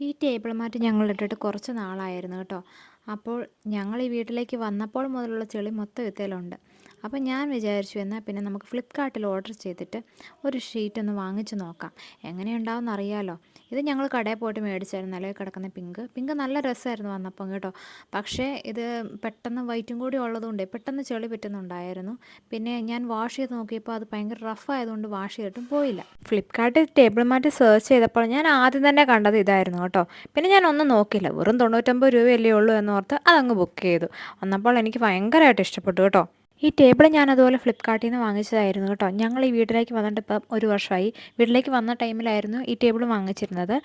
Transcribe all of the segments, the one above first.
ഈ ടേബിൾ മാറ്റ് ഞങ്ങൾ ഇട്ടിട്ട് കുറച്ച് നാളായിരുന്നു കേട്ടോ. അപ്പോൾ ഞങ്ങൾ ഈ വീട്ടിലേക്ക് വന്നപ്പോൾ മുതലുള്ള ചെളി മൊത്തം ഇതിലുണ്ട്. അപ്പോൾ ഞാൻ വിചാരിച്ചു എന്നാൽ പിന്നെ നമുക്ക് ഫ്ലിപ്കാർട്ടിൽ ഓർഡർ ചെയ്തിട്ട് ഒരു ഷീറ്റ് ഒന്ന് വാങ്ങിച്ച് നോക്കാം. എങ്ങനെയുണ്ടാവുമെന്ന് അറിയാലോ. ഇത് ഞങ്ങൾ കടയിൽ പോയിട്ട് മേടിച്ചായിരുന്നു, നിലയിൽ കിടക്കുന്ന പിങ്ക് നല്ല രസമായിരുന്നു വന്നപ്പം കേട്ടോ. പക്ഷേ ഇത് പെട്ടെന്ന് വൈറ്റും കൂടി ഉള്ളതുകൊണ്ട് പെട്ടെന്ന് ചെളി പറ്റുന്നുണ്ടായിരുന്നു. പിന്നെ ഞാൻ വാഷ് ചെയ്ത് നോക്കിയപ്പോൾ അത് ഭയങ്കര റഫ് ആയതുകൊണ്ട് വാഷ് ചെയ്തിട്ടും പോയില്ല. ഫ്ലിപ്കാർട്ടിൽ ടേബിൾ മാറ്റ് സെർച്ച് ചെയ്തപ്പോൾ ഞാൻ ആദ്യം തന്നെ കണ്ടത് ഇതായിരുന്നു കേട്ടോ. പിന്നെ ഞാൻ ഒന്നും നോക്കിയില്ല, വെറും 99 രൂപയല്ലേ ഉള്ളൂ എന്നോർത്ത് അതങ്ങ് ബുക്ക് ചെയ്തു. വന്നപ്പോൾ എനിക്ക് ഭയങ്കരമായിട്ട് ഇഷ്ടപ്പെട്ടു കേട്ടോ. ഈ ടേബിൾ ഞാൻ അതുപോലെ ഫ്ലിപ്കാർട്ടിൽ നിന്ന് വാങ്ങിച്ചതായിരുന്നു കേട്ടോ. ഞങ്ങൾ ഈ വീട്ടിലേക്ക് വന്നിട്ട് ഇപ്പം 1 വർഷമായി. വീട്ടിലേക്ക് വന്ന ടൈമിലായിരുന്നു ഈ ടേബിൾ വാങ്ങിച്ചിരുന്നത്.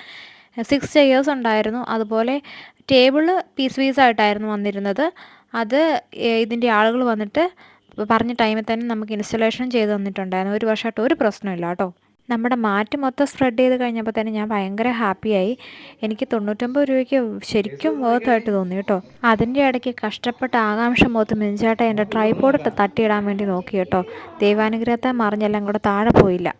6 ചെയേഴ്സ് ഉണ്ടായിരുന്നു. അതുപോലെ ടേബിൾ പീസായിട്ടായിരുന്നു വന്നിരുന്നത്. അത് ഇതിൻ്റെ ആളുകൾ വന്നിട്ട് പറഞ്ഞ ടൈമിൽ തന്നെ നമുക്ക് ഇൻസ്റ്റലേഷൻ ചെയ്ത് തന്നിട്ടുണ്ടായിരുന്നു. 1 വർഷമായിട്ട് ഒരു പ്രശ്നമില്ല കേട്ടോ. നമ്മുടെ മാറ്റ് മൊത്തം സ്പ്രെഡ് ചെയ്ത് കഴിഞ്ഞപ്പോൾ തന്നെ ഞാൻ ഭയങ്കര ഹാപ്പിയായി. എനിക്ക് 99 രൂപയ്ക്ക് ശരിക്കും വേർത്തായിട്ട് തോന്നി കേട്ടോ. അതിൻ്റെ ഇടയ്ക്ക് കഷ്ടപ്പെട്ട ആകാംക്ഷ മൊത്തം മിഞ്ചാട്ട എൻ്റെ ട്രൈപോഡ് തട്ടിയിടാൻ വേണ്ടി നോക്കി കേട്ടോ. ദൈവാനുഗ്രഹത്താൽ മറിഞ്ഞെല്ലാം കൂടെ താഴെ പോയില്ല.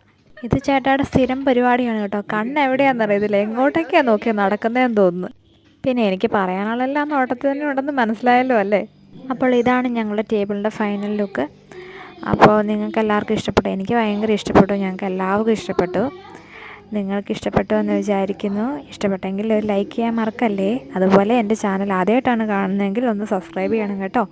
ഇത് ചേട്ടായുടെ സ്ഥിരം പരിപാടിയാണ് കേട്ടോ. കണ്ണ് എവിടെയാണെന്നറിയത്തില്ല, എങ്ങോട്ടൊക്കെയാണ് നോക്കി നടക്കുന്നതെന്ന് തോന്നുന്നു. പിന്നെ എനിക്ക് പറയാനുള്ളതെല്ലാം നോട്ടത്തിൽ തന്നെ ഉണ്ടെന്ന് മനസ്സിലായല്ലോ അല്ലേ. അപ്പോൾ ഇതാണ് ഞങ്ങളുടെ ടേബിളിൻ്റെ ഫൈനൽ ലുക്ക്. അപ്പോൾ നിങ്ങൾക്ക് എല്ലാവർക്കും ഇഷ്ടപ്പെട്ടു. എനിക്ക് ഭയങ്കര ഇഷ്ടപ്പെട്ടു, ഞങ്ങൾക്ക് എല്ലാവർക്കും ഇഷ്ടപ്പെട്ടു. നിങ്ങൾക്ക് ഇഷ്ടപ്പെട്ടു എന്ന് വിചാരിക്കുന്നു. ഇഷ്ടപ്പെട്ടെങ്കിൽ ഒരു ലൈക്ക് ചെയ്യാൻ മറക്കല്ലേ. അതുപോലെ എൻ്റെ ചാനൽ ആദ്യമായിട്ടാണ് കാണുന്നതെങ്കിൽ ഒന്ന് സബ്സ്ക്രൈബ് ചെയ്യണം കേട്ടോ.